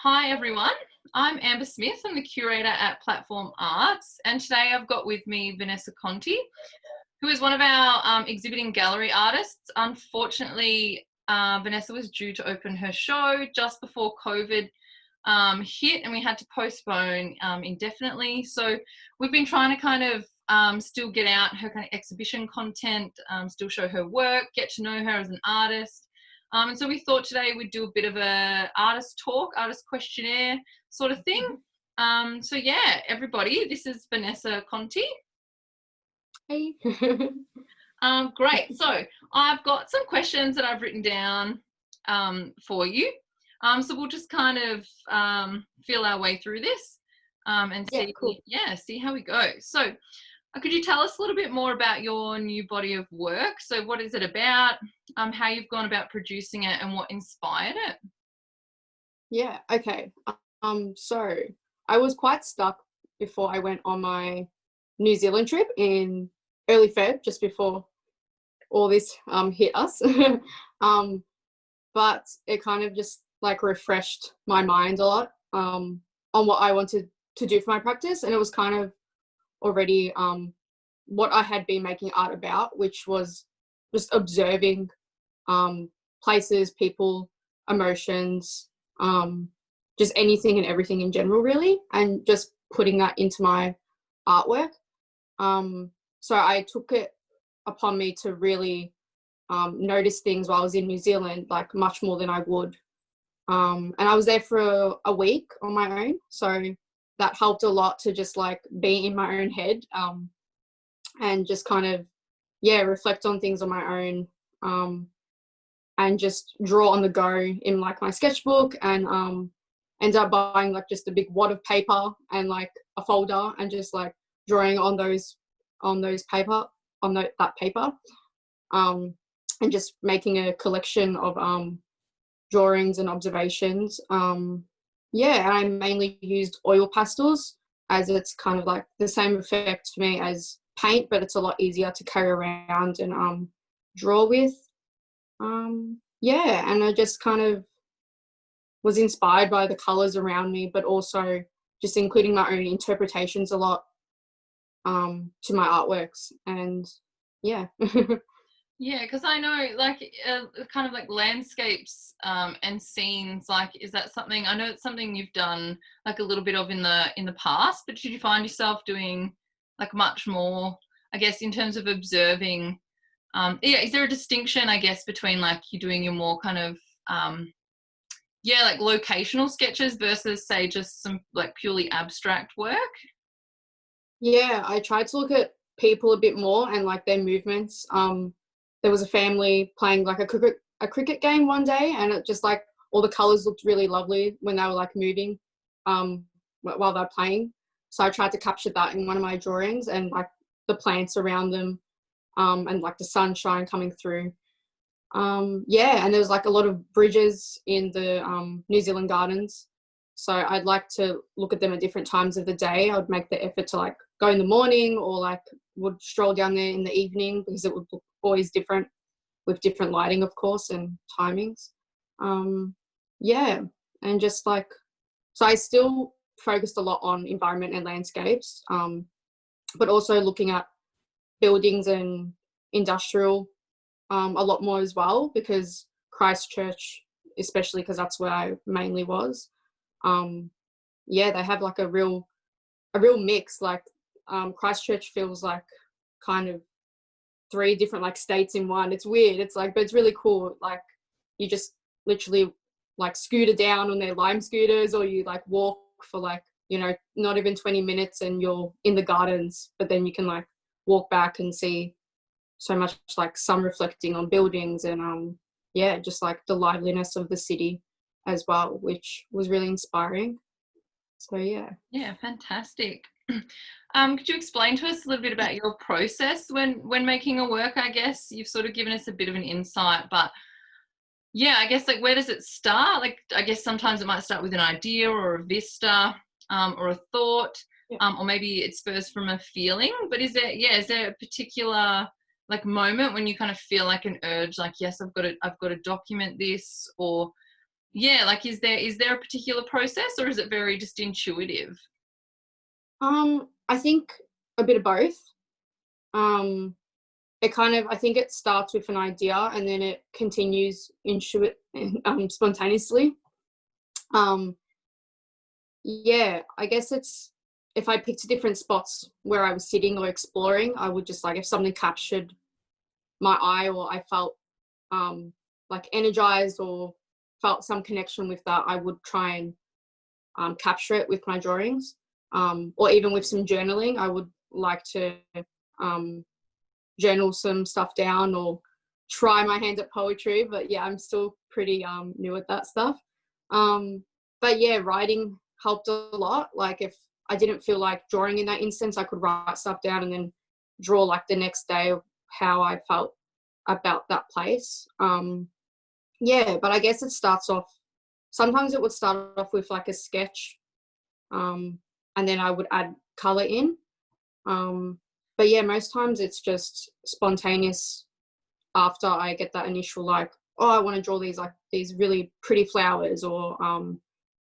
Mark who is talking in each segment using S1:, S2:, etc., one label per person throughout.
S1: Hi everyone, I'm Amber Smith. I'm the curator at Platform Arts, and today I've got with me Vanessa Conte, who is one of our exhibiting gallery artists. Unfortunately, Vanessa was due to open her show just before COVID hit, and we had to postpone indefinitely. So we've been trying to kind of still get out her kind of exhibition content, still show her work, get to know her as an artist. And so we thought today we'd do a bit of a artist talk, artist questionnaire sort of thing. So yeah, everybody, this is Vanessa Conte.
S2: Hey.
S1: Great. So I've got some questions that I've written down for you. So we'll just kind of feel our way through this and see,
S2: cool.
S1: see how we go. So could you tell us a little bit more about your new body of work? So what is it about, how you've gone about producing it, and what inspired it?
S2: Yeah, okay. So I was quite stuck before I went on my New Zealand trip in early Feb, just before all this hit us. But it kind of just like refreshed my mind a lot on what I wanted to do for my practice, and it was kind of already what I had been making art about, which was just observing places, people, emotions, just anything and everything in general, really, and just putting that into my artwork. So I took it upon me to really notice things while I was in New Zealand, like much more than I would. And I was there for a week on my own, so that helped a lot to just like be in my own head and just kind of, reflect on things on my own and just draw on the go in like my sketchbook, and end up buying like just a big wad of paper and like a folder and just like drawing on that paper and just making a collection of drawings and observations. I mainly used oil pastels, as it's kind of like the same effect for me as paint, but it's a lot easier to carry around and draw with. And I just kind of was inspired by the colours around me, but also just including my own interpretations a lot to my artworks. And yeah.
S1: Yeah, because I know like kind of like landscapes and scenes, like is that something, I know it's something you've done like a little bit of in the past, but did you find yourself doing like much more, I guess, in terms of observing? Is there a distinction, I guess, between like you doing your more kind of like locational sketches versus say just some like purely abstract work?
S2: Yeah, I tried to look at people a bit more and like their movements. There was a family playing like a cricket game one day, and it just like all the colours looked really lovely when they were like moving while they're playing. So I tried to capture that in one of my drawings, and like the plants around them and like the sunshine coming through. And there was like a lot of bridges in the New Zealand gardens. So I'd like to look at them at different times of the day. I would make the effort to like go in the morning, or like would stroll down there in the evening, because it would look always different with different lighting, of course, and timings. And just like, so I still focused a lot on environment and landscapes, but also looking at buildings and industrial a lot more as well, because Christchurch, especially because that's where I mainly was, they have like a real mix. Like Christchurch feels like kind of 3 different like states in one. It's weird. It's like, but it's really cool. Like you just literally like scooter down on their lime scooters, or you like walk for like, not even 20 minutes and you're in the gardens, but then you can like walk back and see so much like sun reflecting on buildings, and just like the liveliness of the city as well, which was really inspiring. So
S1: Yeah, fantastic. Could you explain to us a little bit about your process when making a work? I guess you've sort of given us a bit of an insight, but I guess like where does it start? Like I guess sometimes it might start with an idea or a vista or a thought, or maybe it spurs from a feeling. But is there a particular like moment when you kind of feel like an urge, like yes, I've got to document this, or Yeah, like is there a particular process, or is it very just intuitive?
S2: I think a bit of both. Um, it kind of, I think it starts with an idea and then it continues spontaneously. Um, yeah, I guess it's, if I picked different spots where I was sitting or exploring, I would just like, if something captured my eye or I felt like energized or felt some connection with that, I would try and capture it with my drawings. Or even with some journaling, I would like to um, journal some stuff down or try my hand at poetry. But yeah, I'm still pretty new at that stuff. But yeah, writing helped a lot. Like if I didn't feel like drawing in that instance, I could write stuff down and then draw like the next day of how I felt about that place. Yeah, but I guess it starts off, sometimes it would start off with like a sketch, and then I would add color in. But yeah, most times it's just spontaneous after I get that initial like, oh, I want to draw these like these really pretty flowers, or I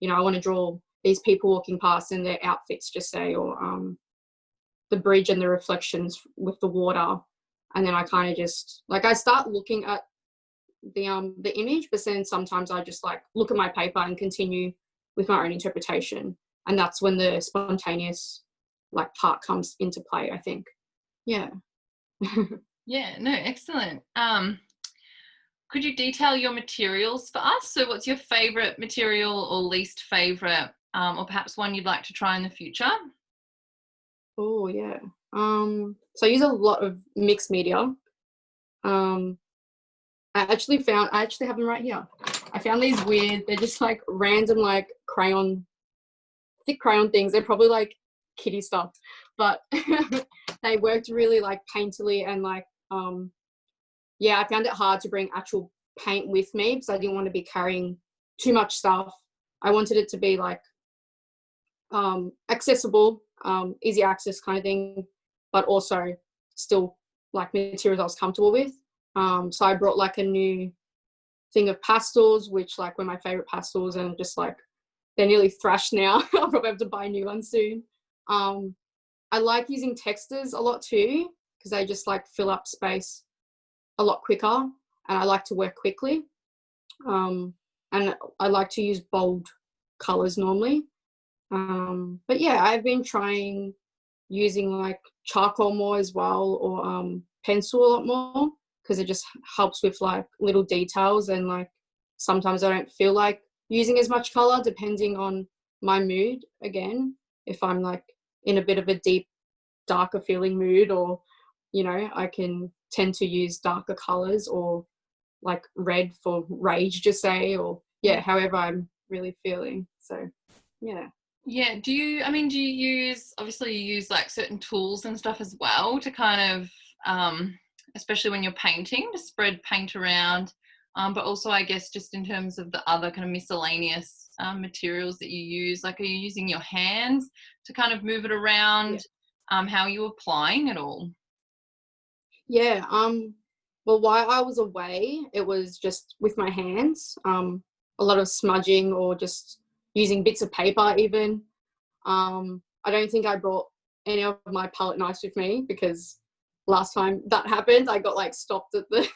S2: want to draw these people walking past in their outfits, just say, or the bridge and the reflections with the water, and then I kind of just like I start looking at the image, but then sometimes I just like look at my paper and continue with my own interpretation, and that's when the spontaneous like part comes into play, I think. Yeah.
S1: Yeah, no, excellent. Could you detail your materials for us? So what's your favorite material or least favorite, or perhaps one you'd like to try in the future?
S2: Oh yeah. So I use a lot of mixed media. um I actually have them right here. I found these weird, they're just like random like thick crayon things. They're probably like kitty stuff, but they worked really like painterly, and like yeah, I found it hard to bring actual paint with me because I didn't want to be carrying too much stuff. I wanted it to be like accessible, easy access kind of thing, but also still like materials I was comfortable with. So I brought like a new thing of pastels, which like were my favorite pastels, and just like they're nearly thrashed now. I'll probably have to buy new ones soon. I like using textures a lot too, because they just like fill up space a lot quicker, and I like to work quickly. And I like to use bold colors normally. But yeah, I've been trying using like charcoal more as well, or pencil a lot more, because it just helps with like little details, and like sometimes I don't feel like using as much color depending on my mood. Again, if I'm like in a bit of a deep, darker feeling mood, or I can tend to use darker colors, or like red for rage, just say, or yeah, however I'm really feeling. So yeah.
S1: Yeah, do you use, obviously you use like certain tools and stuff as well to kind of, especially when you're painting, to spread paint around, but also I guess just in terms of the other kind of miscellaneous materials that you use, like are you using your hands to kind of move it around? How are you applying it all?
S2: Yeah. Well, while I was away, it was just with my hands. A lot of smudging, or just using bits of paper even. I don't think I brought any of my palette knives with me, because last time that happened, I got like stopped at the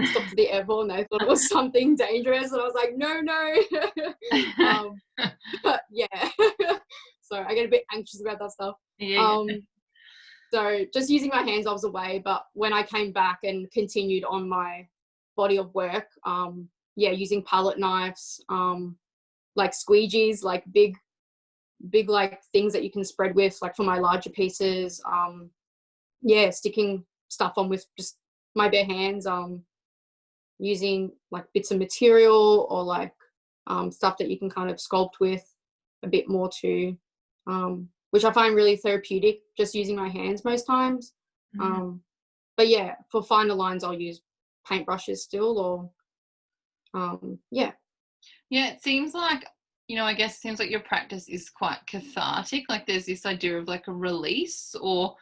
S2: stopped at the airport, and they thought it was something dangerous, and I was like, no, no. But yeah. So I get a bit anxious about that stuff.
S1: Yeah.
S2: Um, so just using my hands, I was away, but when I came back and continued on my body of work, yeah, using palette knives, like squeegees, like big like things that you can spread with, like for my larger pieces. Yeah, sticking stuff on with just my bare hands, using like bits of material, or like stuff that you can kind of sculpt with a bit more too, which I find really therapeutic, just using my hands most times. But yeah, for finer lines, I'll use paintbrushes still, or yeah.
S1: Yeah, it seems like, I guess it seems like your practice is quite cathartic. Like there's this idea of like a release, or,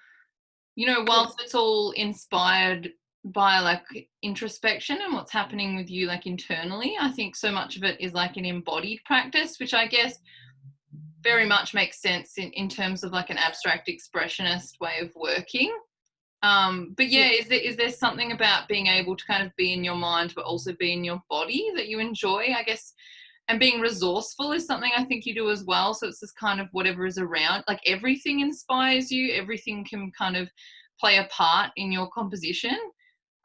S2: Yeah.
S1: whilst it's all inspired by like introspection and what's happening with you like internally. I think so much of it is like an embodied practice, which I guess very much makes sense in terms of like an abstract expressionist way of working. But yeah, is there something about being able to kind of be in your mind but also be in your body that you enjoy, I guess? And being resourceful is something I think you do as well. So it's just kind of whatever is around, like everything inspires you, everything can kind of play a part in your composition.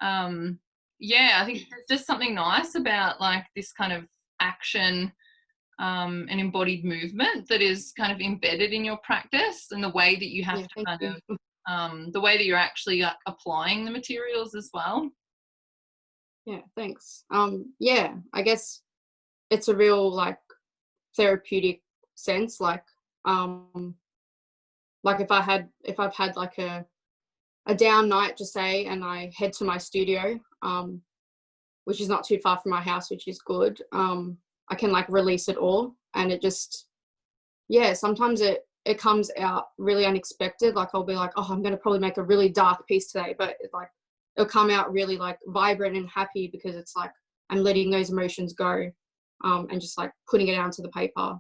S1: Yeah, I think there's just something nice about like this kind of action and embodied movement that is kind of embedded in your practice, and the way that you have to kind of the way that you're actually applying the materials as well.
S2: Yeah, thanks. Yeah, I guess it's a real like therapeutic sense. Like if I've had like a down night, just say, and I head to my studio, which is not too far from my house, which is good. I can like release it all, and it just, yeah, sometimes it comes out really unexpected. Like I'll be like, oh, I'm going to probably make a really dark piece today, but it'll come out really like vibrant and happy because it's like I'm letting those emotions go, and just like putting it down to the paper.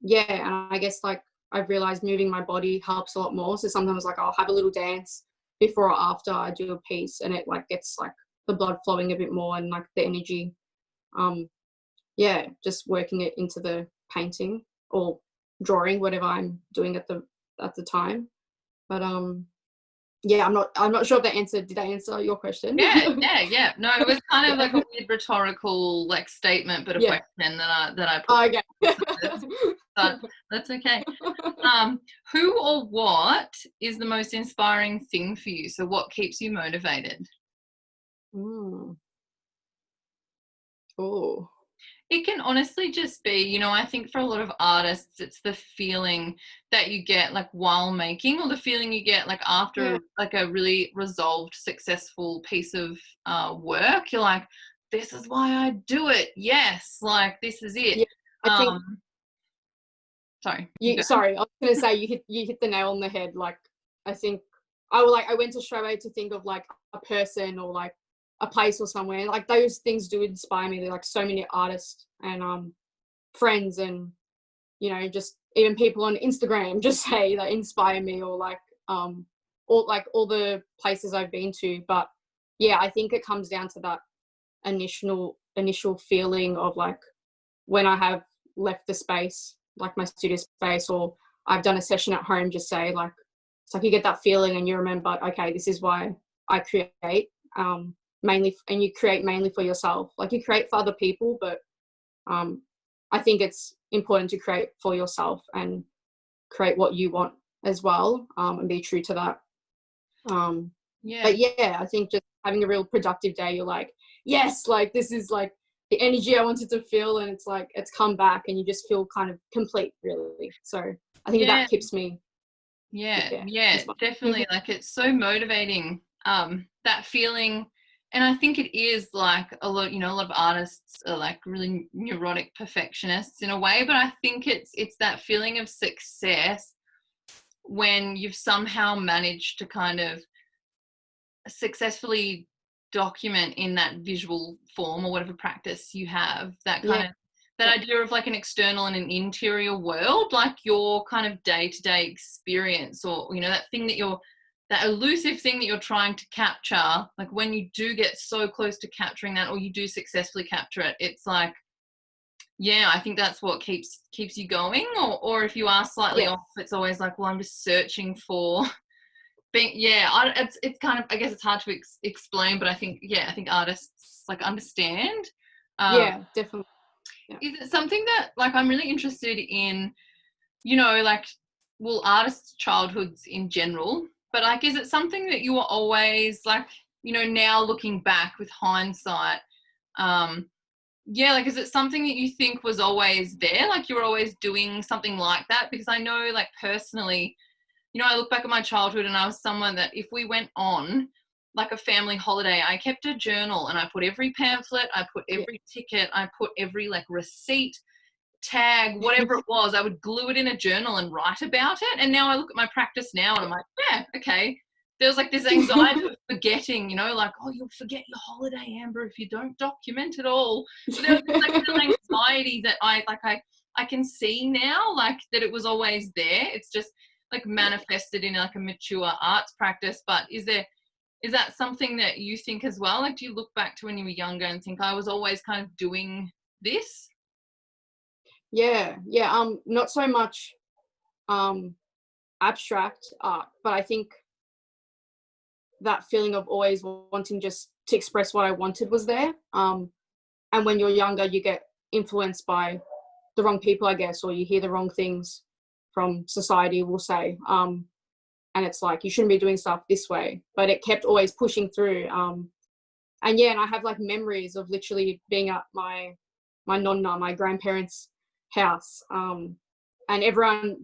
S2: Yeah, and I guess like I've realized moving my body helps a lot more. So sometimes like I'll have a little dance before or after I do a piece, and it like gets like the blood flowing a bit more and like the energy. Yeah, just working it into the painting or drawing, whatever I'm doing at the time. But yeah, I'm not sure if did I answer your question?
S1: Yeah. No, it was kind of like a weird rhetorical like statement, but a question that I put.
S2: Okay.
S1: But that's okay. Who or what is the most inspiring thing for you? So what keeps you motivated?
S2: Oh.
S1: It can honestly just be, you know, I think for a lot of artists, it's the feeling that you get like while making, or the feeling you get like after like a really resolved, successful piece of work. You're like, this is why I do it. Yes, like this is it.
S2: Yeah, I think.
S1: Sorry.
S2: Sorry, I was gonna say you hit the nail on the head. Like I think I went straight away to think of like a person or like a place or somewhere. Like those things do inspire me. They're like so many artists and friends, and you know, just even people on Instagram just say that inspire me, or like all the places I've been to. But yeah, I think it comes down to that initial feeling of like when I have left the space, like my studio space, or I've done a session at home, just say like, it's like you get that feeling and you remember, okay, this is why I create, mainly, and you create mainly for yourself. Like you create for other people, but I think it's important to create for yourself and create what you want as well, and be true to that. But yeah, I think just having a real productive day, you're like, yes, like this is like the energy I wanted to feel, and it's like it's come back and you just feel kind of complete, really. So I think that keeps me
S1: definitely. Like it's so motivating, that feeling. And I think it is like a lot of artists are like really neurotic perfectionists in a way, but I think it's that feeling of success when you've somehow managed to kind of successfully document in that visual form or whatever practice you have, that kind of that idea of like an external and an interior world, like your kind of day-to-day experience, or you know, that elusive thing that you're trying to capture. Like when you do get so close to capturing that, or you do successfully capture it, it's like, yeah, I think that's what keeps you going. Or if you are slightly off, it's always like, well, I'm just searching for being, it's kind of, I guess it's hard to explain, but I think artists like understand.
S2: Definitely.
S1: Is it something that like I'm really interested in, you know, like, well, artists' childhoods in general, but like, is it something that you were always like, you know, now looking back with hindsight, like, is it something that you think was always there? Like you were always doing something like that? Because I know, like, personally, you know, I look back at my childhood and I was someone that if we went on like a family holiday, I kept a journal and I put every pamphlet, I put every ticket, I put every like receipt, tag, whatever it was, I would glue it in a journal and write about it. And now I look at my practice now and I'm like, yeah, okay, there was like this anxiety of forgetting, you know, like, oh, you'll forget your holiday, Amber, if you don't document it all. So there was this like real anxiety that I can see now, like that it was always there. It's just like manifested in like a mature arts practice. But is that something that you think as well? Like, do you look back to when you were younger and think I was always kind of doing this?
S2: Yeah. Not so much abstract art, but I think that feeling of always wanting just to express what I wanted was there. And when you're younger, you get influenced by the wrong people, I guess, or you hear the wrong things from society, we'll say. And it's like, you shouldn't be doing stuff this way. But it kept always pushing through. And I have like memories of literally being at my nonna, my grandparents' house, and everyone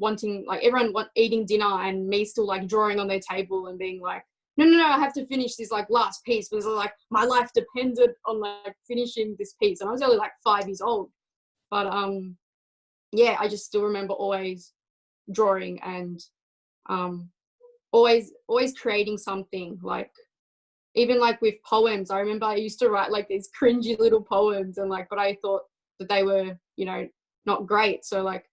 S2: eating dinner, and me still like drawing on their table and being like, no, I have to finish this like last piece because like my life depended on like finishing this piece. And I was only like 5 years old, but I just still remember always drawing and always creating something. Like even like with poems, I remember I used to write like these cringy little poems, and like, but I thought that they were, you know, not great, so like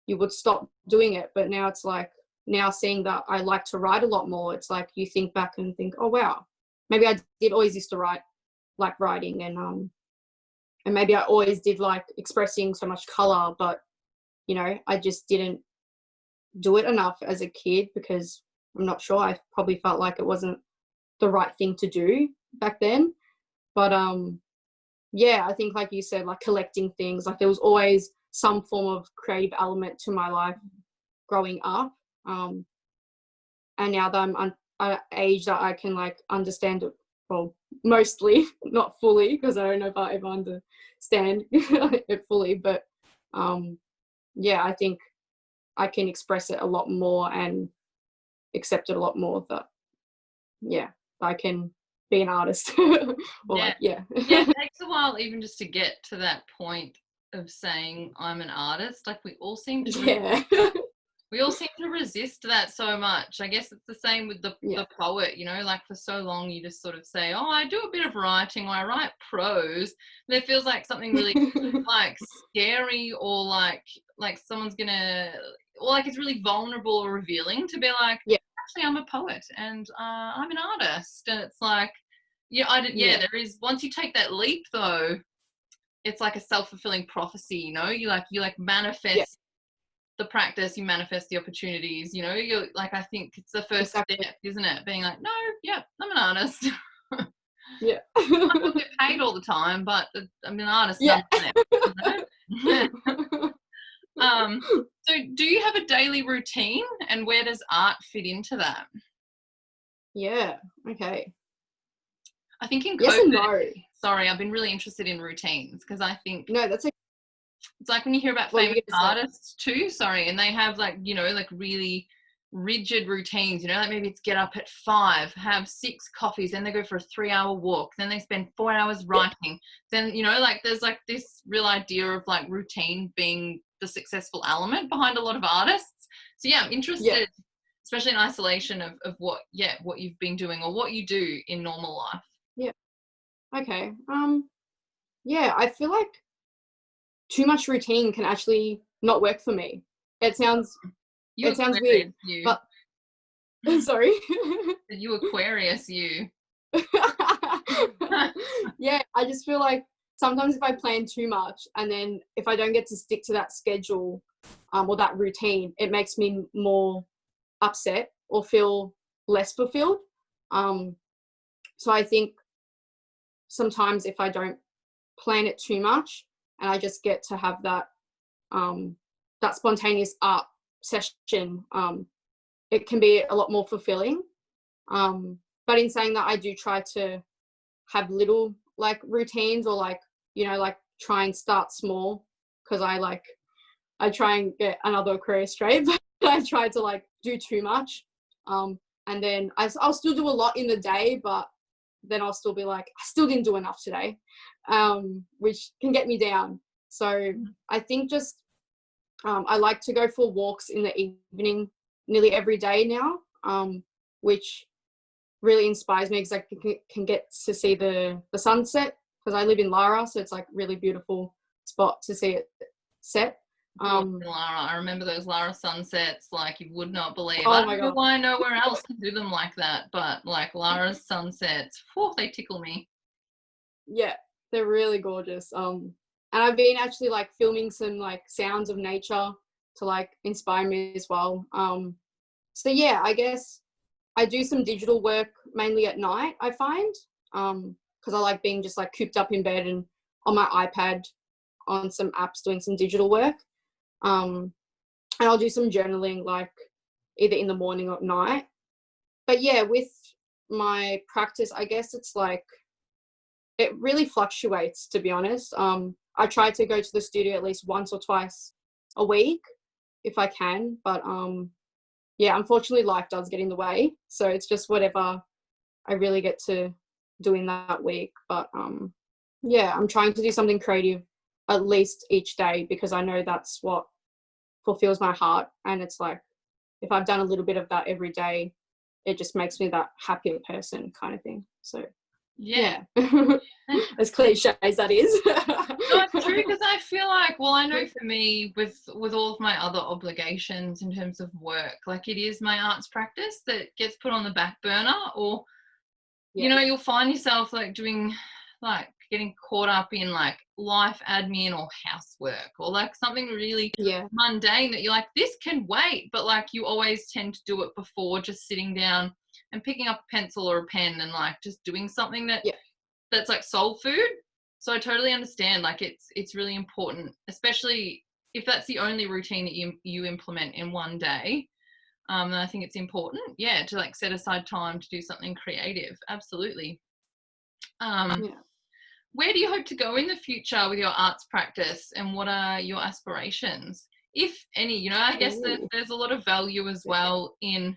S2: you would stop doing it. But now it's like, now seeing that I like to write a lot more, it's like you think back and think, oh wow, maybe I did always used to like writing, and maybe I always did like expressing so much color, but you know, I just didn't do it enough as a kid because I'm not sure, I probably felt like it wasn't the right thing to do back then. But I think like you said, like collecting things, like there was always some form of creative element to my life growing up. And now that I'm at an age that I can like understand it, well, mostly, not fully, because I don't know if I ever understand it fully, but I think I can express it a lot more and accept it a lot more, that I can be an artist.
S1: Yeah, it takes a while even just to get to that point of saying I'm an artist. Like we all seem to we all seem to resist that so much. I guess it's the same with the poet, you know, like for so long you just sort of say, oh, I do a bit of writing, or I write prose. And it feels like something really like scary, or like someone's gonna, or like it's really vulnerable or revealing to be like, actually I'm a poet and I'm an artist. And it's like, there is, once you take that leap though, it's like a self-fulfilling prophecy, you know, you manifest the practice, you manifest the opportunities, you know, you're like, I think it's the first step, isn't it? Being like, no, I'm an artist. I don't get paid all the time, but I'm an artist. You know? So do you have a daily routine, and where does art fit into that?
S2: Okay.
S1: I think in COVID,
S2: yes and no.
S1: Sorry, I've been really interested in routines, because I think
S2: that's
S1: it's like when you hear about famous artists too, and they have like, you know, like really rigid routines, you know, like maybe it's get up at 5, have 6 coffees, then they go for a 3-hour walk, then they spend 4 hours writing, then, you know, like there's like this real idea of like routine being the successful element behind a lot of artists. So I'm interested, especially in isolation, of what you've been doing or what you do in normal life.
S2: Okay. I feel like too much routine can actually not work for me. It sounds weird, but sorry.
S1: You Aquarius, you.
S2: I just feel like sometimes if I plan too much, and then if I don't get to stick to that schedule or that routine, it makes me more upset or feel less fulfilled. So I think sometimes if I don't plan it too much and I just get to have that that spontaneous art session, it can be a lot more fulfilling. But in saying that, I do try to have little like routines, or like, you know, like try and start small, because I try and get another Aquarius straight, but I try to like do too much. And then I'll still do a lot in the day, but then I'll still be like, I still didn't do enough today, which can get me down. So I think just I like to go for walks in the evening nearly every day now, which really inspires me because I can get to see the sunset, because I live in Lara, so it's like really beautiful spot to see it set.
S1: Lara, I remember those Lara sunsets like you would not believe.
S2: Oh
S1: I
S2: my
S1: don't know
S2: god.
S1: why nowhere else can do them like that, but like Lara's sunsets, whew, they tickle me.
S2: Yeah, they're really gorgeous. And I've been actually like filming some like sounds of nature to like inspire me as well. So yeah, I guess I do some digital work mainly at night, I find, because I like being just like cooped up in bed and on my iPad on some apps doing some digital work. And I'll do some journaling like either in the morning or at night. But yeah, with my practice, I guess it's like it really fluctuates, to be honest. I try to go to the studio at least once or twice a week if I can, but yeah, unfortunately life does get in the way, so it's just whatever I really get to do in that week. But yeah, I'm trying to do something creative at least each day, because I know that's what fulfills my heart, and it's like if I've done a little bit of that every day, it just makes me that happier person kind of thing. So
S1: Yeah.
S2: as cliche as that is.
S1: No, it's true, because I feel like, well, I know for me with all of my other obligations in terms of work, like it is my arts practice that gets put on the back burner, or you know, you'll find yourself like doing like getting caught up in like life admin or housework or like something really mundane that you're like, this can wait, but like you always tend to do it before just sitting down and picking up a pencil or a pen and like just doing something that's like soul food. So I totally understand, like it's really important, especially if that's the only routine that you implement in one day. And I think it's important, to like set aside time to do something creative. Absolutely. Where do you hope to go in the future with your arts practice, and what are your aspirations, if any? You know, I guess there's a lot of value as well in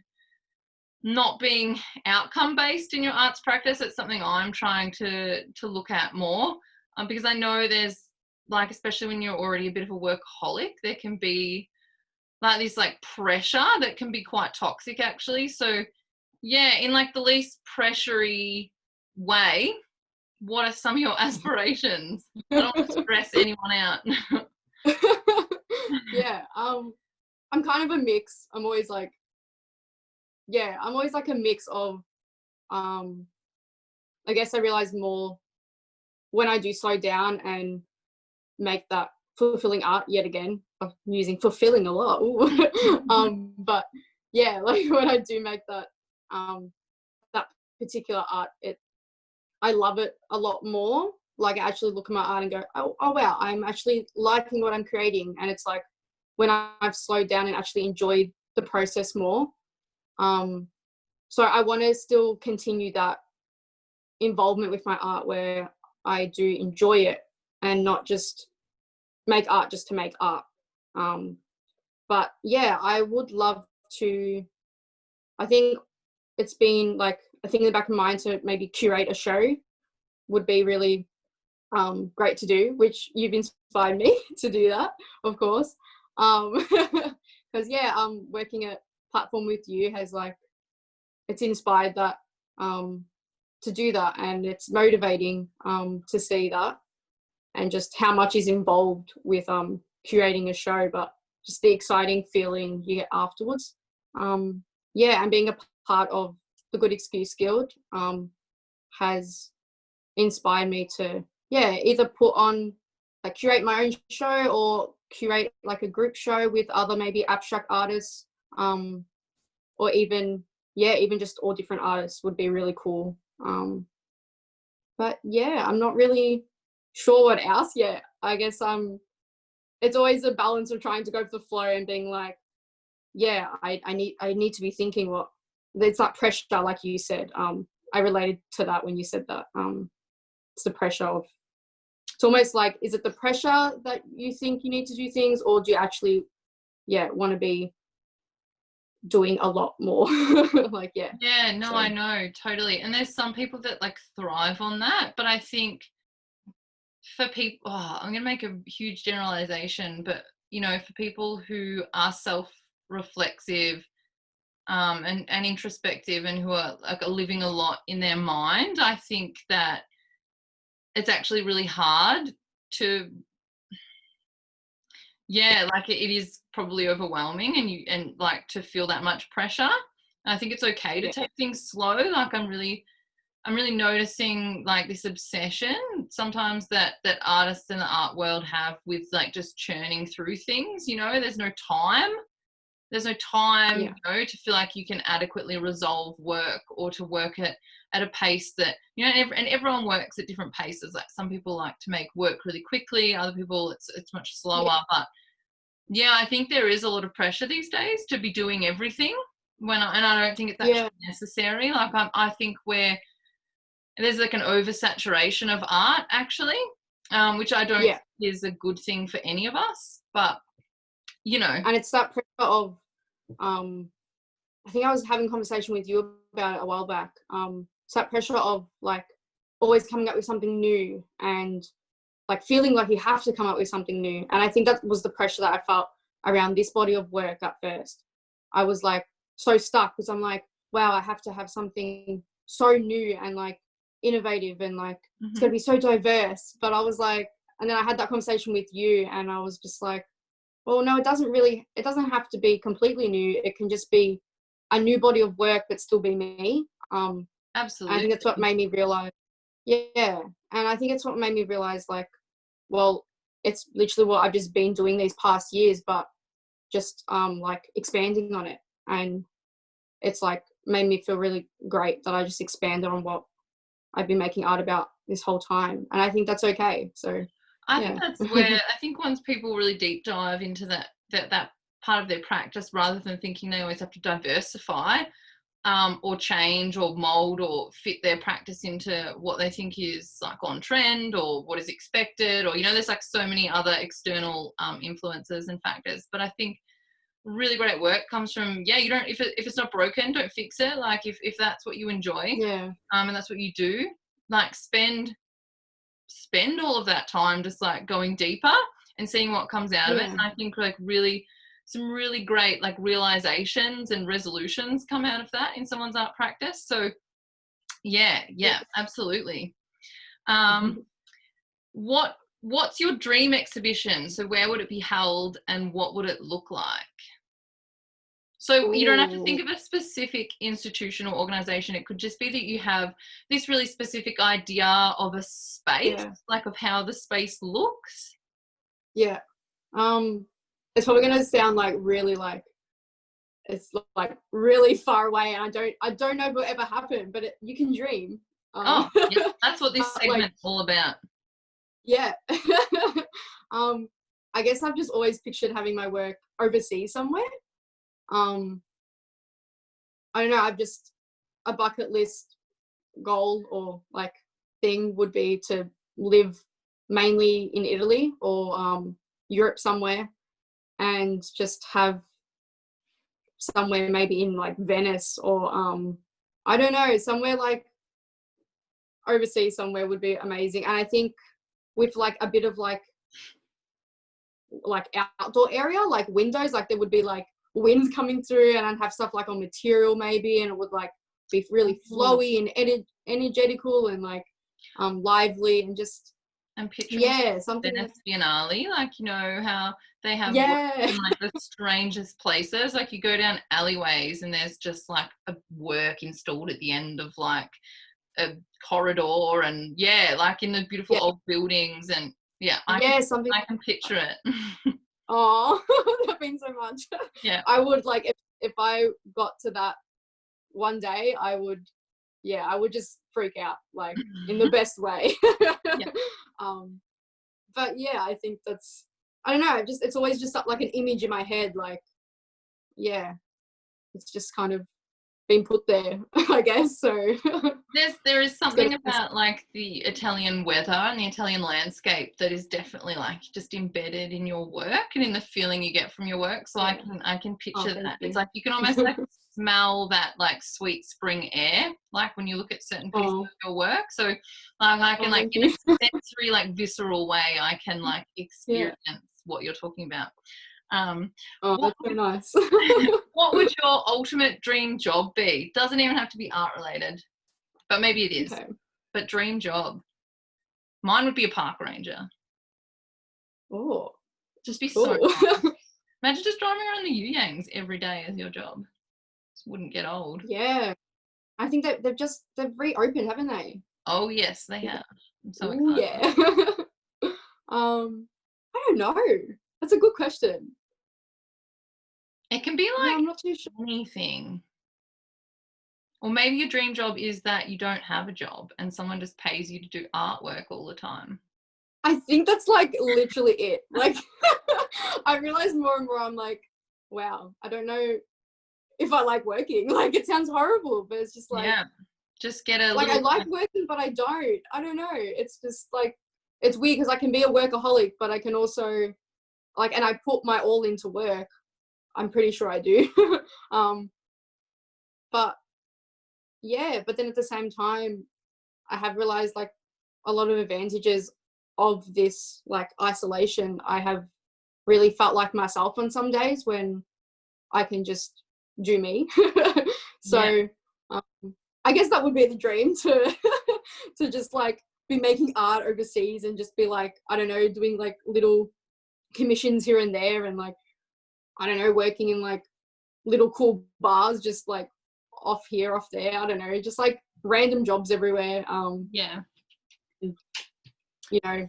S1: not being outcome based in your arts practice. It's something I'm trying to look at more, because I know there's like, especially when you're already a bit of a workaholic, there can be like this like pressure that can be quite toxic actually. So yeah, in like the least pressury way, what are some of your aspirations? I don't want to stress anyone out.
S2: Yeah, I'm kind of a mix. I'm always like a mix of I guess I realize more when I do slow down and make that fulfilling art yet again. I'm using fulfilling a lot. But yeah, like when I do make that particular art, I love it a lot more. Like I actually look at my art and go, oh wow, I'm actually liking what I'm creating. And it's like when I've slowed down and actually enjoyed the process more. So I want to still continue that involvement with my art where I do enjoy it and not just make art just to make art. But yeah, I would love to, I think it's been like a thing in the back of my mind to maybe curate a show would be really great to do, which you've inspired me to do that, of course. Because working at platform with you has like, it's inspired that to do that, and it's motivating to see that, and just how much is involved with curating a show, but just the exciting feeling you get afterwards. And being a part of the Good Excuse Guild has inspired me to either put on like curate my own show or curate like a group show with other maybe abstract artists, or even just all different artists would be really cool. But yeah, I'm not really sure what else yet. I guess it's always a balance of trying to go with the flow and being like, I need to be thinking what, it's that pressure like you said. I related to that when you said that. It's the pressure of, it's almost like, is it the pressure that you think you need to do things, or do you actually want to be doing a lot more? Like
S1: I know, totally. And there's some people that like thrive on that, but I think for people, I'm going to make a huge generalization, but you know, for people who are self-reflexive, and introspective, and who are like are living a lot in their mind, I think that it's actually really hard to, like it is probably overwhelming, and like to feel that much pressure. And I think it's okay to take things slow. Like I'm really noticing like this obsession sometimes that artists in the art world have with like just churning through things. There's no time,
S2: Yeah.
S1: to feel like you can adequately resolve work, or to work at a pace that, and everyone works at different paces. Like some people like to make work really quickly, other people it's much slower. But I think there is a lot of pressure these days to be doing everything, and I don't think it's actually necessary. Like I think there's like an oversaturation of art actually, which I don't think is a good thing for any of us. But
S2: and it's that pressure of I think I was having a conversation with you about it a while back. It's that pressure of like always coming up with something new, and like feeling like you have to come up with something new. And I think that was the pressure that I felt around this body of work at first. I was like so stuck because I'm like, wow, I have to have something so new and like innovative, and like it's going to be so diverse. But I was like, and then I had that conversation with you, and I was just like, well, no, it doesn't have to be completely new. It can just be a new body of work but still be me.
S1: Absolutely.
S2: I think that's what made me realize. Yeah. And I think it's what made me realize, like, well, it's literally what I've just been doing these past years, but just like expanding on it. And it's like made me feel really great that I just expanded on what I've been making art about this whole time. And I think that's okay. So
S1: I think that's where I think once people really deep dive into that part of their practice, rather than thinking they always have to diversify, or change or mold or fit their practice into what they think is like on trend or what is expected, or there's like so many other external influences and factors. But I think really great work comes from you don't, if it's not broken, don't fix it. Like if that's what you enjoy, and that's what you do, like spend all of that time just like going deeper and seeing what comes out of it. And I think like really some really great like realizations and resolutions come out of that in someone's art practice. So absolutely. What's your dream exhibition? So where would it be held and what would it look like? So you don't have to think of a specific institution or organization. It could just be that you have this really specific idea of a space, like of how the space looks.
S2: Yeah. It's probably going to sound like really like it's like really far away, and I don't know if it'll ever happen, but you can dream.
S1: That's what this segment's all about.
S2: Yeah. I guess I've just always pictured having my work overseas somewhere. I don't know, I've just a bucket list goal or like thing would be to live mainly in Italy or Europe somewhere, and just have somewhere maybe in like Venice or I don't know, somewhere like overseas somewhere would be amazing. And I think with like a bit of like outdoor area, like windows, like there would be like wind coming through, and I'd have stuff like on material maybe, and it would like be really flowy and energetical and like lively, and just
S1: picturing
S2: something
S1: Venice Biennale, like how they have
S2: Yeah.
S1: work in like the strangest places. Like you go down alleyways and there's just like a work installed at the end of like a corridor, and like in the beautiful old buildings, and I can picture it.
S2: Oh, that means so much.
S1: Yeah,
S2: I would like if I got to that one day, I would just freak out, like in the best way. But I think that's, I don't know, it's always just like an image in my head, like it's just kind of been put there, I guess. So
S1: there is something about like the Italian weather and the Italian landscape that is definitely like just embedded in your work and in the feeling you get from your work. So I can picture that. It's like you can almost like smell that like sweet spring air, like when you look at certain pieces of your work. So like I can like in a sensory like visceral way, I can like experience what you're talking about.
S2: Oh,
S1: what,
S2: that's so nice.
S1: what would your ultimate dream job be? Doesn't even have to be art related, but maybe it is.
S2: Okay.
S1: But dream job. Mine would be a park ranger.
S2: Oh,
S1: Just be so
S2: cool.
S1: fun. Imagine just driving around the Yangs every day as your job. Just wouldn't get old.
S2: Yeah. I think that they've reopened, haven't they?
S1: Oh yes, they have. I'm so
S2: Oh
S1: excited.
S2: yeah. I don't know. That's a good question.
S1: It can be
S2: Yeah,
S1: like
S2: I'm not too sure.
S1: anything. Or maybe your dream job is that you don't have a job and someone just pays you to do artwork all the time.
S2: I think that's like literally it. Like I realize more and more I'm like, wow, I don't know if I like working. Like it sounds horrible, but it's just like
S1: Yeah. Just get a
S2: like I
S1: little
S2: like working, but I don't. I don't know. It's just like it's weird because I can be a workaholic, but I can also like and I put my all into work. I'm pretty sure I do. But yeah, but then at the same time, I have realized like a lot of advantages of this like isolation. I have really felt like myself on some days when I can just do me. So
S1: yeah.
S2: um, I guess that would be the dream to to just like be making art overseas and just be like I don't know doing like little commissions here and there and like I don't know working in like little cool bars just like off here off there I don't know just like random jobs everywhere
S1: Yeah.
S2: you know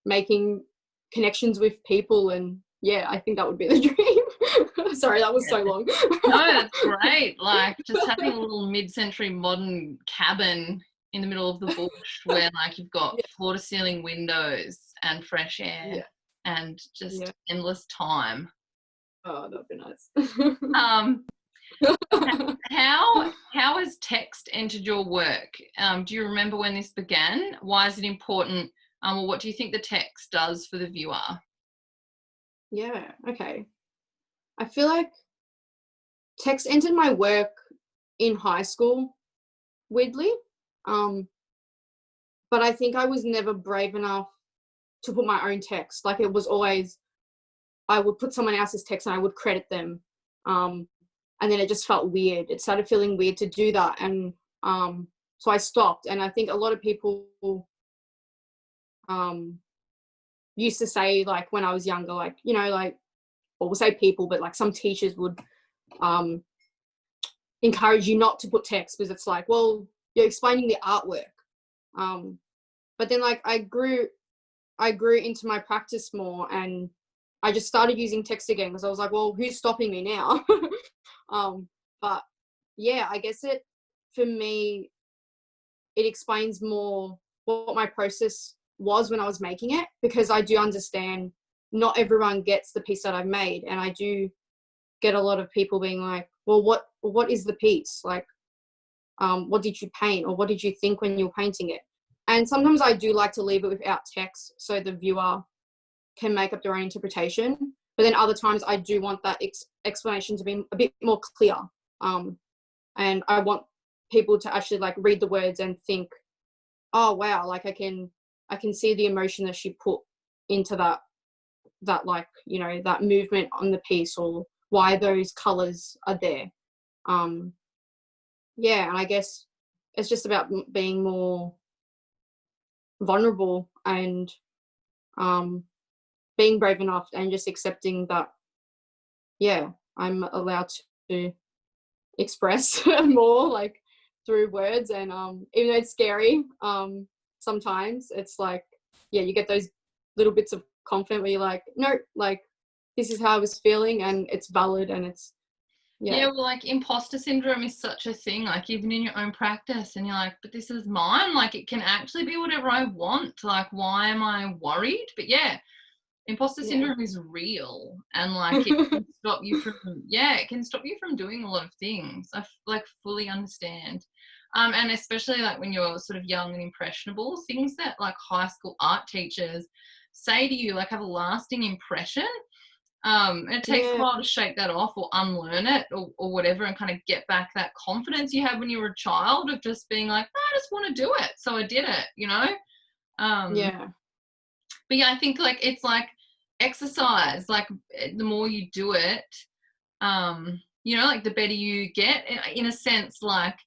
S2: making connections with people and yeah I think that would be the dream. Sorry that was
S1: Yeah.
S2: so long.
S1: No, that's great. Like just having a little mid-century modern cabin in the middle of the bush where like you've got
S2: Yeah.
S1: floor to ceiling windows and fresh air
S2: Yeah.
S1: and just
S2: Yeah.
S1: endless time.
S2: Oh that'd be nice.
S1: Um, how has text entered your work? Do you remember when this began? Why is it important? Or what do you think the text does for the viewer?
S2: Yeah, okay. I feel like text entered my work in high school, weirdly. Um, but I think I was never brave enough to put my own text. Like it was always, I would put someone else's text and I would credit them. Um, and then it just felt weird. It started feeling weird to do that. And so I stopped. And I think a lot of people um, used to say, like when I was younger, like, you know, like, or we'll say people, but like some teachers would um, encourage you not to put text because it's like, well, you're explaining the artwork. But then like I grew into my practice more and I just started using text again because I was like, well, who's stopping me now? But yeah, I guess it for me it explains more what my process was when I was making it because I do understand not everyone gets the piece that I've made and I do get a lot of people being like, well, what is the piece? Like, what did you paint or what did you think when you were painting it? And sometimes I do like to leave it without text so the viewer can make up their own interpretation. But then other times I do want that explanation to be a bit more clear. And I want people to actually like read the words and think, oh wow, like I can see the emotion that she put into that like, you know, that movement on the piece or why those colors are there. Yeah, and I guess it's just about being more vulnerable and um, being brave enough and just accepting that, yeah, I'm allowed to express more like through words. And even though it's scary, sometimes it's like, yeah, you get those little bits of confidence where you're like, no, like this is how I was feeling and it's valid and it's,
S1: Yeah,
S2: yeah.
S1: well, like imposter syndrome is such a thing, like even in your own practice, and you're like, but this is mine, like it can actually be whatever I want, like why am I worried? But yeah, imposter
S2: Yeah.
S1: syndrome is real and like it can stop you from, yeah, it can stop you from doing a lot of things. I like fully understand. And especially like when you're sort of young and impressionable, things that like high school art teachers say to you like have a lasting impression. And it takes a
S2: Yeah.
S1: while to shake that off or unlearn it or whatever and kind of get back that confidence you had when you were a child of just being like, oh, I just want to do it. So I did it, you know? Um,
S2: Yeah.
S1: but yeah, I think like it's like exercise. Like the more you do it, you know, like the better you get, in a sense. Like,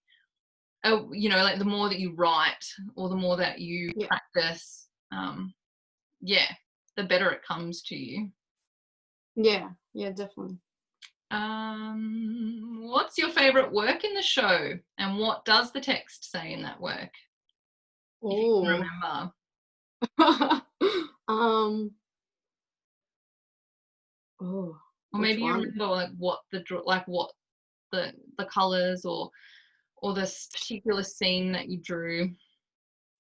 S1: you know, like the more that you write or the more that you practice, yeah, the better it comes to you.
S2: Yeah, definitely.
S1: What's your favorite work in the show, and what does the text say in that work, if you can remember? Or maybe you remember like what the colors or this particular scene that you drew.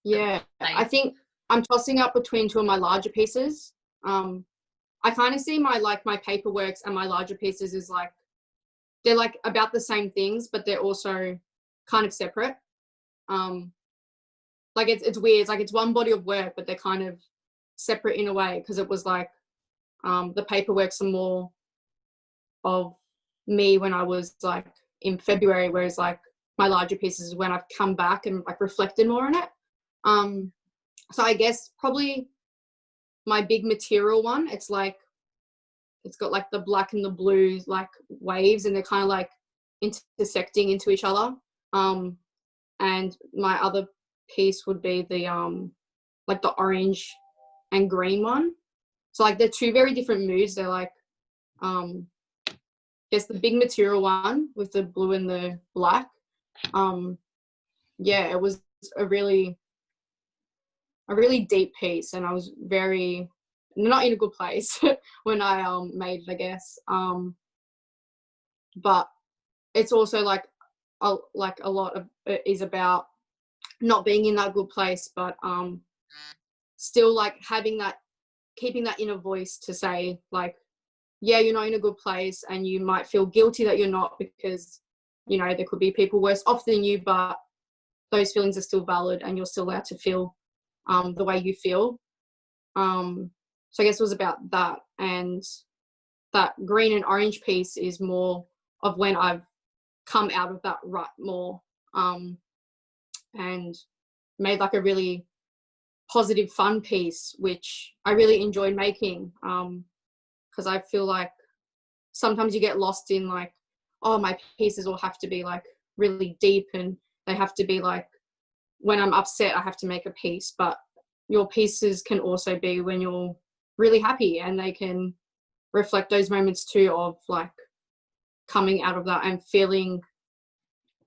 S2: Yeah, I think I'm tossing up between two of my larger pieces. I kind of see my paperworks and my larger pieces is like, they're like about the same things, but they're also kind of separate. Like it's weird. It's like it's one body of work, but they're kind of separate in a way, because it was like the paperworks are more of me when I was like in February, whereas like my larger pieces is when I've come back and like reflected more on it. So I guess probably my big material one, it's like it's got like the black and the blue like waves, and they're kind of like intersecting into each other. And my other piece would be the like the orange and green one. So like they're two very different moods. They're like guess the big material one with the blue and the black. Yeah, it was a really deep piece, and I was very not in a good place when I made it, I guess. But it's also like a lot of it is about not being in that good place, but still like having that, keeping that inner voice to say like, yeah, you're not in a good place, and you might feel guilty that you're not, because you know there could be people worse off than you, but those feelings are still valid, and you're still allowed to feel the way you feel. So I guess it was about that, and that green and orange piece is more of when I've come out of that rut more, and made like a really positive, fun piece, which I really enjoyed making, because I feel like sometimes you get lost in like, oh, my pieces all have to be like really deep, and they have to be like, when I'm upset I have to make a piece, but your pieces can also be when you're really happy, and they can reflect those moments too of like coming out of that and feeling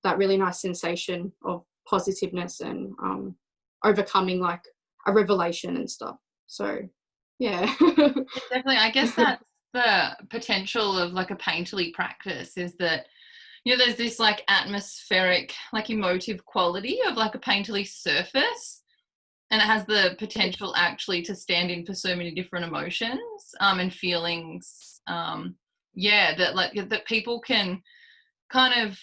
S2: that really nice sensation of positiveness and overcoming like a revelation and stuff. So yeah.
S1: Definitely. I guess that's the potential of like a painterly practice, is that, you know, there's this like atmospheric, like emotive quality of like a painterly surface, and it has the potential actually to stand in for so many different emotions and feelings. Yeah, that like that people can kind of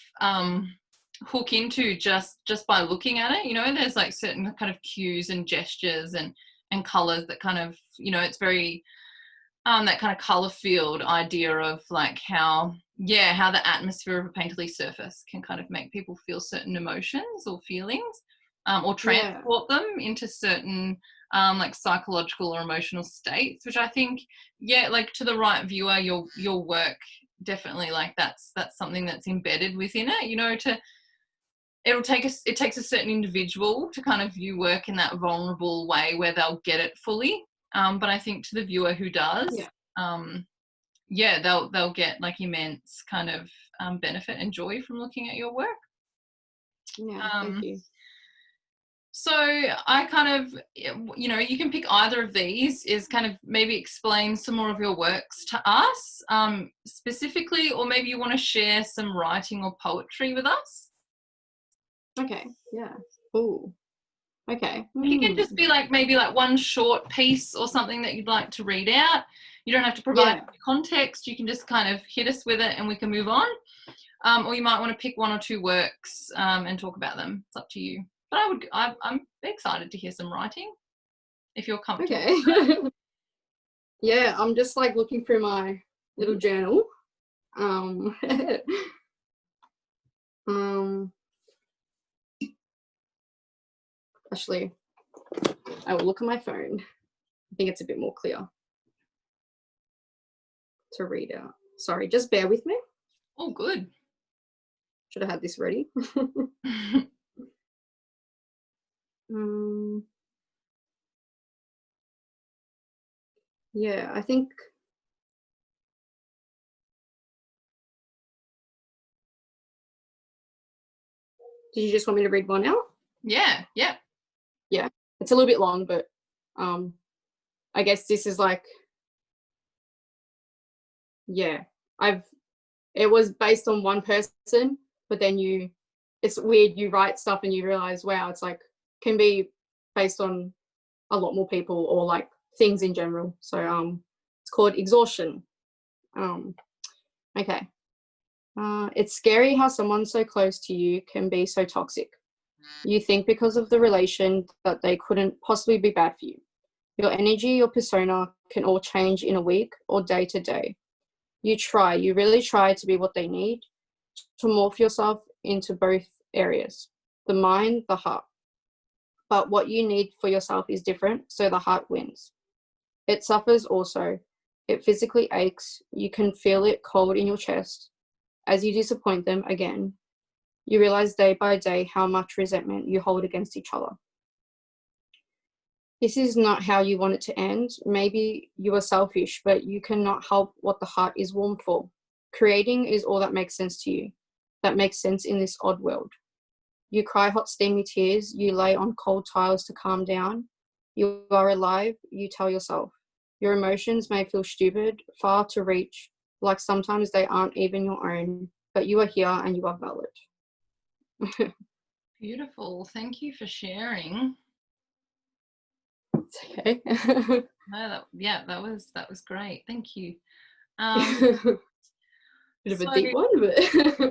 S1: hook into just by looking at it. You know, and there's like certain kind of cues and gestures and colors that kind of, you know, it's very that kind of color field idea of like how the atmosphere of a painterly surface can kind of make people feel certain emotions or feelings, or transport them into certain like psychological or emotional states, which I think, like to the right viewer, your work definitely, like that's something that's embedded within it, you know. It takes a certain individual to kind of view work in that vulnerable way where they'll get it fully. But I think to the viewer who does, they'll get like immense kind of benefit and joy from looking at your work.
S2: Thank you.
S1: So I kind of, you know, you can pick either of these, is kind of maybe explain some more of your works to us specifically, or maybe you want to share some writing or poetry with us.
S2: Okay, yeah. Ooh. Okay.
S1: You can just be like maybe like one short piece or something that you'd like to read out. You don't have to provide context. You can just kind of hit us with it and we can move on. Or you might want to pick one or two works and talk about them. It's up to you. But I'm excited to hear some writing, if you're comfortable.
S2: Okay. Yeah, I'm just like looking through my little journal. Actually, I will look at my phone. I think it's a bit more clear. to read out. Sorry, just bear with me.
S1: Oh, good.
S2: Should have had this ready. Yeah, I think. Did you just want me to read one out?
S1: Yeah.
S2: Yeah, it's a little bit long, but I guess this is like, yeah, it was based on one person, but then it's weird, you write stuff and you realize, wow, it's like, can be based on a lot more people or like things in general. So it's called Exhaustion. Okay. It's scary how someone so close to you can be so toxic. You think because of the relation that they couldn't possibly be bad for you. Your energy, your persona can all change in a week or day to day. You really try to be what they need, to morph yourself into both areas, the mind, the heart. But what you need for yourself is different, so the heart wins. It suffers also. It physically aches. You can feel it cold in your chest. As you disappoint them again, you realize day by day how much resentment you hold against each other. This is not how you want it to end. Maybe you are selfish, but you cannot help what the heart is warm for. Creating is all that makes sense to you, that makes sense in this odd world. You cry hot, steamy tears. You lay on cold tiles to calm down. You are alive, you tell yourself. Your emotions may feel stupid, far to reach, like sometimes they aren't even your own, but you are here and you are valid.
S1: Beautiful. Thank you for sharing.
S2: It's okay.
S1: No, that was great. Thank you.
S2: Bit of a
S1: So
S2: deep one, but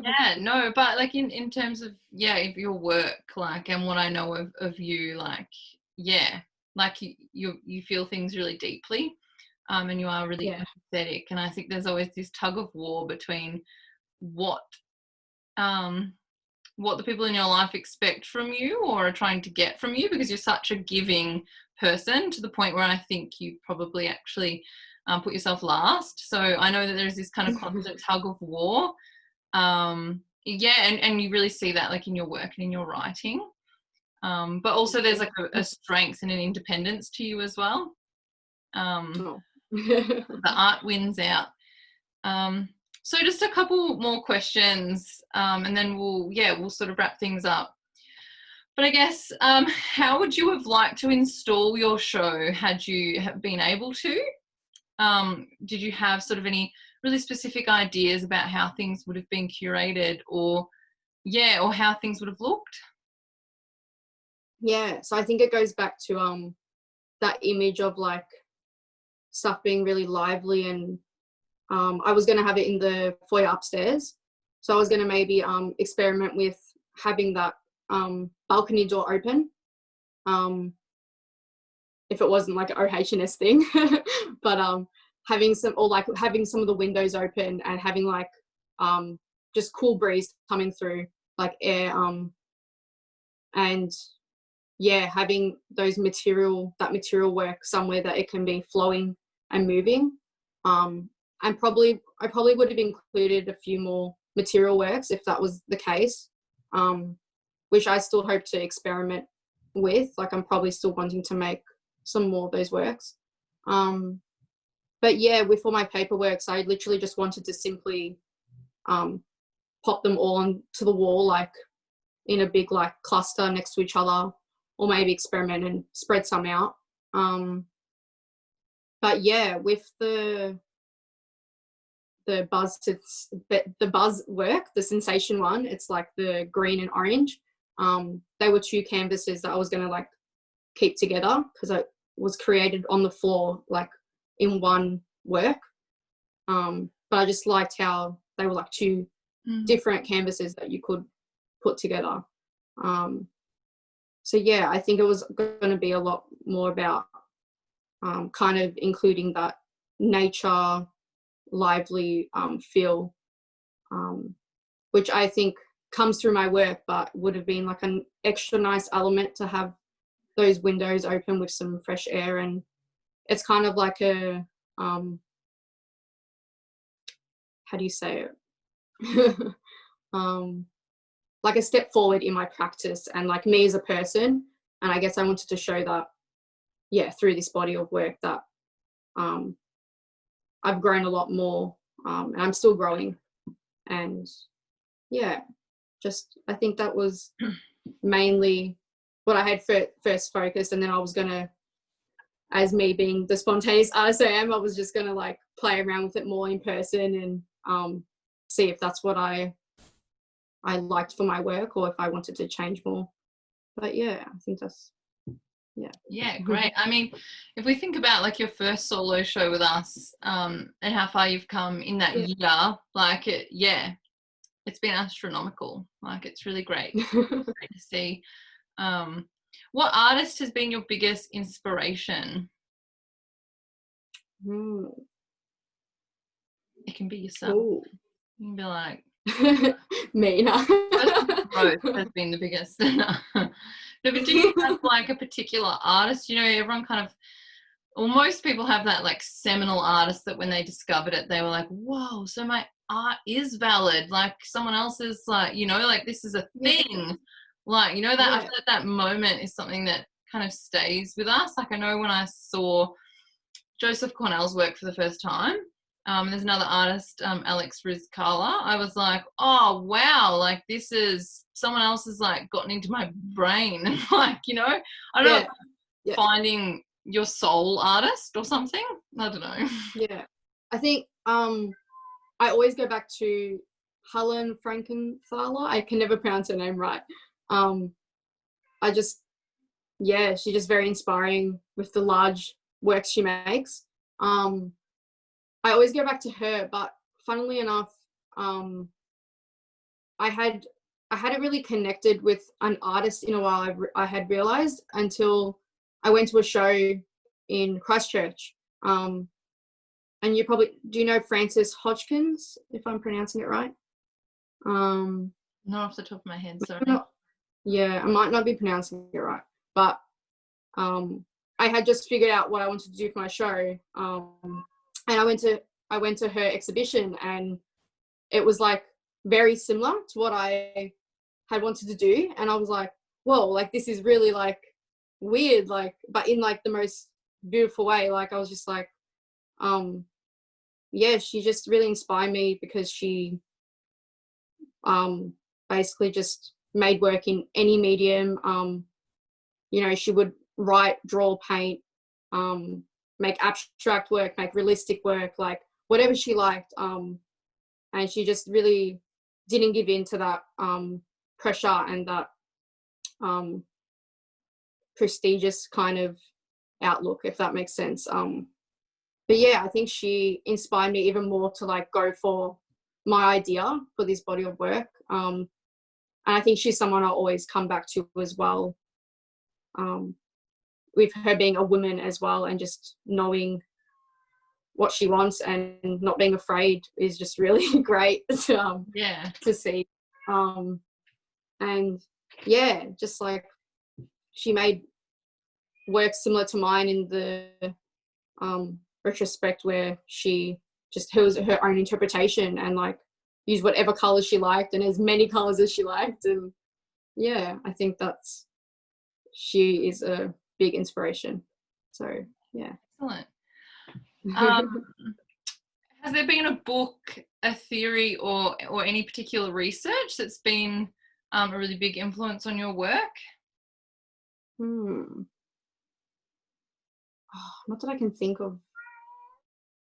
S1: yeah, no, but like in terms of if your work, like, and what I know of you, like, yeah, like you feel things really deeply, and you are really
S2: yeah.
S1: empathetic, and I think there's always this tug of war between what what the people in your life expect from you or are trying to get from you, because you're such a giving person, to the point where I think you probably actually put yourself last. So I know that there's this kind of constant tug of war. And you really see that like in your work and in your writing. But also there's like a strength and an independence to you as well.
S2: Oh.
S1: The art wins out. So just a couple more questions, and then we'll sort of wrap things up. But I guess, how would you have liked to install your show had you been able to? Did you have sort of any really specific ideas about how things would have been curated, or how things would have looked?
S2: Yeah, so I think it goes back to that image of like stuff being really lively, and I was going to have it in the foyer upstairs. So I was going to maybe experiment with having that balcony door open, if it wasn't like an OHS thing, but having some of the windows open and having like just cool breeze coming through, like air, and yeah, having that material work somewhere that it can be flowing and moving. And I probably would have included a few more material works if that was the case, which I still hope to experiment with. Like I'm probably still wanting to make some more of those works. But yeah, with all my paperworks, I literally just wanted to simply pop them all onto the wall, like in a big like cluster next to each other, or maybe experiment and spread some out. But yeah, with the buzz work, the sensation one, it's like the green and orange. They were two canvases that I was gonna like keep together because it was created on the floor like in one work. But I just liked how they were like two different canvases that you could put together. So yeah, I think it was going to be a lot more about kind of including that nature, lively feel, which I think comes through my work, but would have been like an extra nice element to have those windows open with some fresh air. And it's kind of like how do you say it? Like a step forward in my practice and like me as a person. And I guess I wanted to show that, yeah, through this body of work that I've grown a lot more, and I'm still growing. And yeah, just I think that was mainly what I had first focused, and then I was gonna, as me being the spontaneous artist I am, I was just gonna like play around with it more in person and see if that's what I liked for my work or if I wanted to change more. But yeah, I think that's
S1: Yeah, great. I mean, if we think about like your first solo show with us, and how far you've come in that year, like it's been astronomical. Like it's really great, great to see. What artist has been your biggest inspiration? It can be yourself.
S2: Ooh.
S1: You can be like,
S2: me.
S1: growth has been the biggest. No, but do you have like a particular artist? You know, everyone kind of, well, most people have that like seminal artist that when they discovered it, they were like, whoa, so my art is valid. Like someone else is like, you know, like this is a thing. Like, you know, that I feel like that moment is something that kind of stays with us. Like I know when I saw Joseph Cornell's work for the first time, there's another artist, Alex Rizkala. I was like, oh wow, like this is someone else has like gotten into my brain and like, you know, I don't know, finding your soul artist or something. I don't know.
S2: Yeah, I think I always go back to Helen Frankenthaler. I can never pronounce her name right. I just, yeah, she's just very inspiring with the large works she makes. I always go back to her, but funnily enough, I hadn't really connected with an artist in a while. I had realized until I went to a show in Christchurch. And do you know Frances Hodgkins, if I'm pronouncing it right?
S1: Not off the top of my head, sorry.
S2: Yeah, I might not be pronouncing it right, but I had just figured out what I wanted to do for my show, and I went to her exhibition, and it was like very similar to what I had wanted to do, and I was like, whoa, like this is really like weird, like, but in like the most beautiful way. Like I was just like, yeah, she just really inspired me because she basically just made work in any medium. You know, she would write, draw, paint, make abstract work, make realistic work, like whatever she liked. And she just really didn't give in to that pressure and that prestigious kind of outlook, if that makes sense. But yeah, I think she inspired me even more to like go for my idea for this body of work. And I think she's someone I'll always come back to as well. With her being a woman as well, and just knowing what she wants and not being afraid is just really great to see. And yeah, just like she made work similar to mine in the retrospect, where she just was her own interpretation and like used whatever colors she liked and as many colors as she liked. And yeah, I think she is a big inspiration. So yeah.
S1: Excellent. Has there been a book, a theory, or any particular research that's been a really big influence on your work?
S2: Not that I can think of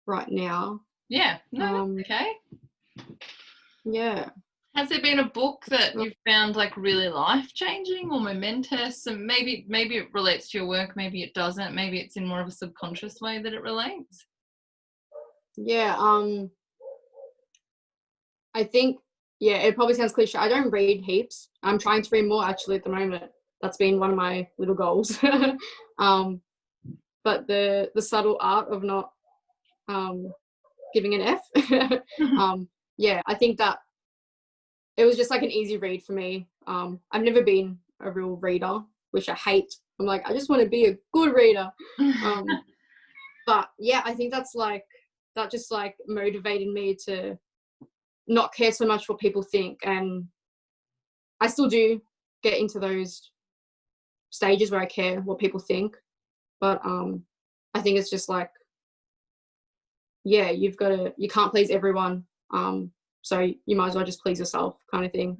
S2: right now.
S1: Yeah, no, okay.
S2: Yeah.
S1: Has there been a book that you've found like really life-changing or momentous, and maybe it relates to your work, maybe it doesn't, maybe it's in more of a subconscious way that it relates?
S2: Yeah, I think, yeah, it probably sounds cliche. I don't read heaps. I'm trying to read more actually at the moment. That's been one of my little goals. But the subtle art of not giving an F. Yeah, I think that it was just like an easy read for me. I've never been a real reader, which I hate. I'm like, I just want to be a good reader. But yeah, I think that just like motivated me to not care so much what people think. And I still do get into those stages where I care what people think, but I think it's just like, yeah, you can't please everyone, so you might as well just please yourself, kind of thing.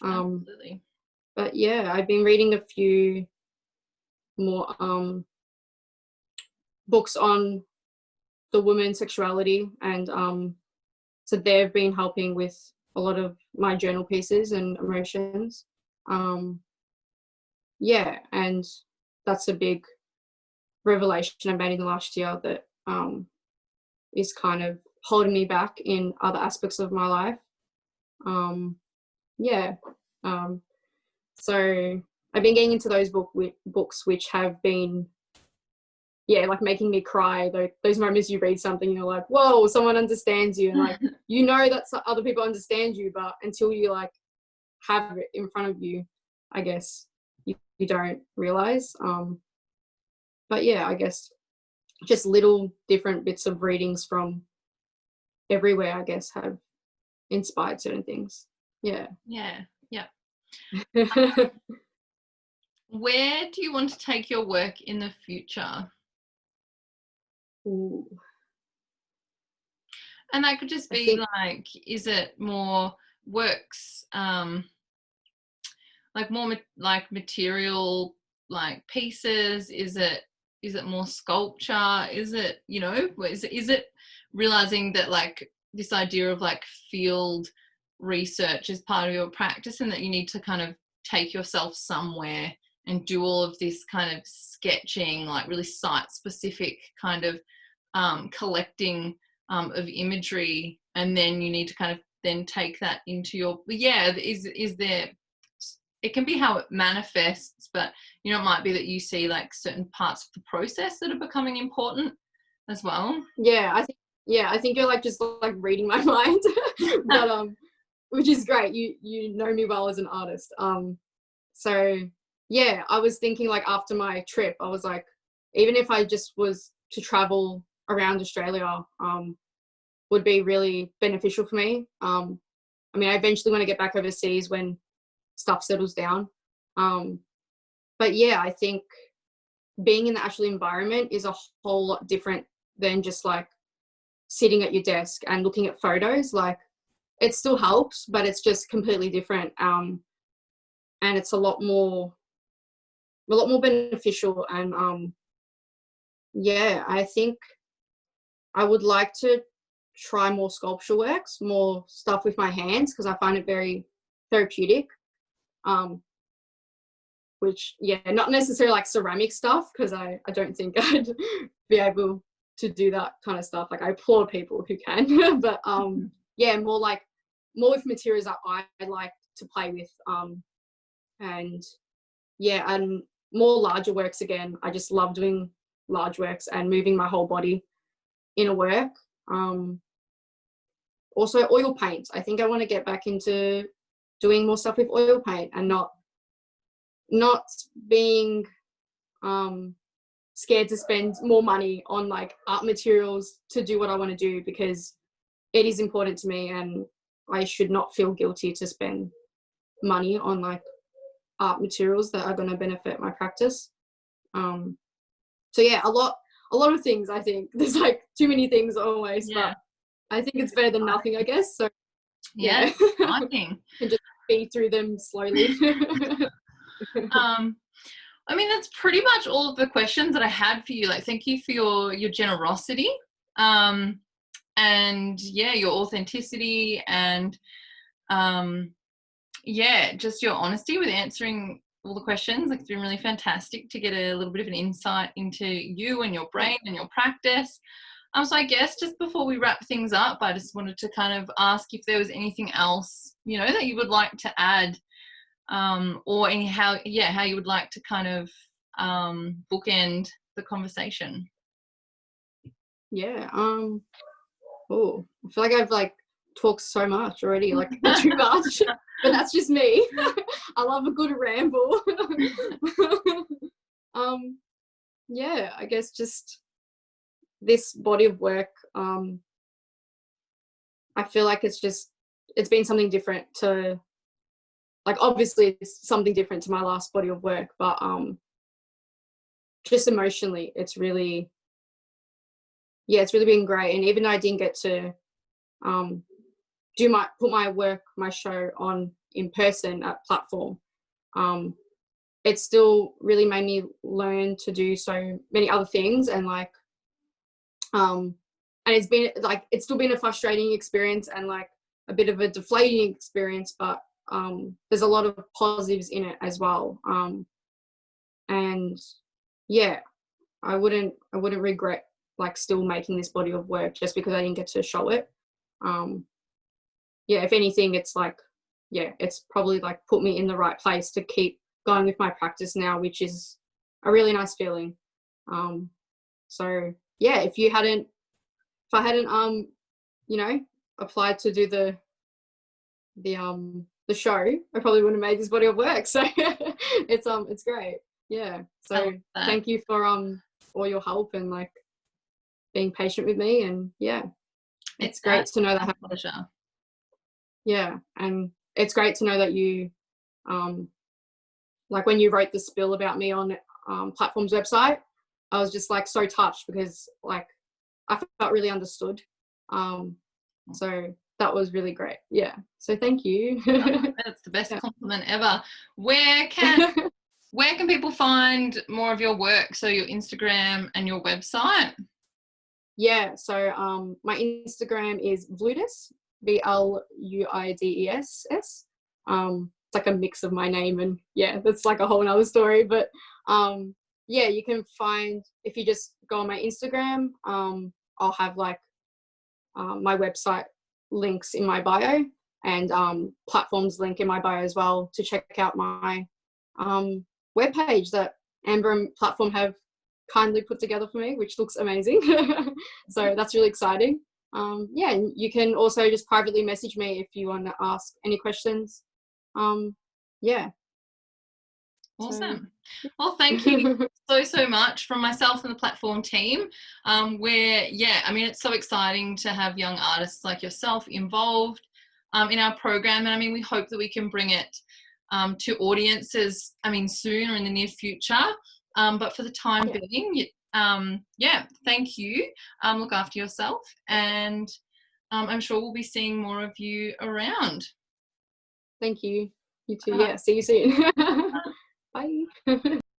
S1: Absolutely.
S2: But yeah, I've been reading a few more books on the woman's sexuality, and so they've been helping with a lot of my journal pieces and emotions. Yeah, and that's a big revelation I made in the last year that is kind of holding me back in other aspects of my life. Yeah. So I've been getting into those books which have been, yeah, like making me cry. Those moments you read something, you're like, whoa, someone understands you. And like, you know that other people understand you, but until you like have it in front of you, I guess you don't realize. But yeah, I guess just little different bits of readings from everywhere, I guess, have inspired certain things. Yeah.
S1: Yeah. Where do you want to take your work in the future?
S2: Ooh.
S1: And that could just be like, is it more works, like more like material, like pieces? Is it more sculpture? Is it, you know, is it realizing that like this idea of like field research is part of your practice, and that you need to kind of take yourself somewhere and do all of this kind of sketching, like really site specific kind of collecting of imagery, and then you need to kind of then take that into your, is there, it can be how it manifests, but you know, it might be that you see like certain parts of the process that are becoming important as well.
S2: I think you're like just like reading my mind. But which is great. You know me well as an artist. So yeah, I was thinking like after my trip, I was like, even if I just was to travel around Australia, would be really beneficial for me. I mean, I eventually want to get back overseas when stuff settles down. But yeah, I think being in the actual environment is a whole lot different than just like sitting at your desk and looking at photos. Like, it still helps, but it's just completely different. And it's a lot more beneficial. And yeah, I think I would like to try more sculpture works, more stuff with my hands, because I find it very therapeutic. Which, yeah, not necessarily like ceramic stuff, because I don't think I'd be able to do that kind of stuff. Like, I applaud people who can. But yeah, more with materials that I like to play with. And yeah, and more larger works again. I just love doing large works and moving my whole body in a work. Also oil paint. I think I want to get back into doing more stuff with oil paint, and not being scared to spend more money on like art materials to do what I want to do, because it is important to me, and I should not feel guilty to spend money on like art materials that are going to benefit my practice. So yeah, a lot of things. I think there's like too many things always, but I think it's better than nothing, I guess. So yeah,
S1: exciting.
S2: And just be through them slowly.
S1: I mean, that's pretty much all of the questions that I had for you. Like, thank you for your generosity, and yeah, your authenticity, and yeah, just your honesty with answering all the questions. Like, it's been really fantastic to get a little bit of an insight into you and your brain and your practice. So I guess just before we wrap things up, I just wanted to kind of ask if there was anything else, you know, that you would like to add, or how you would like to kind of bookend the conversation.
S2: Yeah. Oh, I feel like I've like talked so much already, like too much. But that's just me. I love a good ramble. Yeah, I guess just this body of work, I feel like it's just it's been something different to, like, obviously it's something different to my last body of work, but just emotionally it's really been great. And even though I didn't get to put my show on in person at Platform, it still really made me learn to do so many other things. And like and it's still been a frustrating experience and like a bit of a deflating experience, but there's a lot of positives in it as well. And yeah, I wouldn't regret like still making this body of work just because I didn't get to show it. Yeah, if anything, it's like, yeah, it's probably like put me in the right place to keep going with my practice now, which is a really nice feeling. So yeah, if I hadn't you know, applied to do the show, I probably wouldn't have made this body of work. So it's great. Yeah. So thank you for all your help and like being patient with me. And yeah, it's great to know that.
S1: Pleasure.
S2: Yeah, and it's great to know that you like when you wrote the spill about me on Platform's website, I was just like so touched because like I felt really understood. So that was really great. Yeah. So thank you.
S1: That's the best compliment ever. Where can people find more of your work? So your Instagram and your website?
S2: Yeah. So my Instagram is Vluides, Bluides. It's like a mix of my name and yeah, that's like a whole nother story. But yeah, you can find, if you just go on my Instagram, I'll have like my website links in my bio and Platform's link in my bio as well to check out my webpage that Amber and Platform have kindly put together for me, which looks amazing. So that's really exciting. Yeah, and you can also just privately message me if you want to ask any questions. Yeah.
S1: Awesome. Well, thank you so much from myself and the Platform team. Yeah, I mean, it's so exciting to have young artists like yourself involved in our program. And I mean, we hope that we can bring it to audiences, I mean, soon or in the near future. But for the time being, yeah, thank you. Look after yourself, and I'm sure we'll be seeing more of you around.
S2: Thank you. You too. Yeah, see you soon. Bye.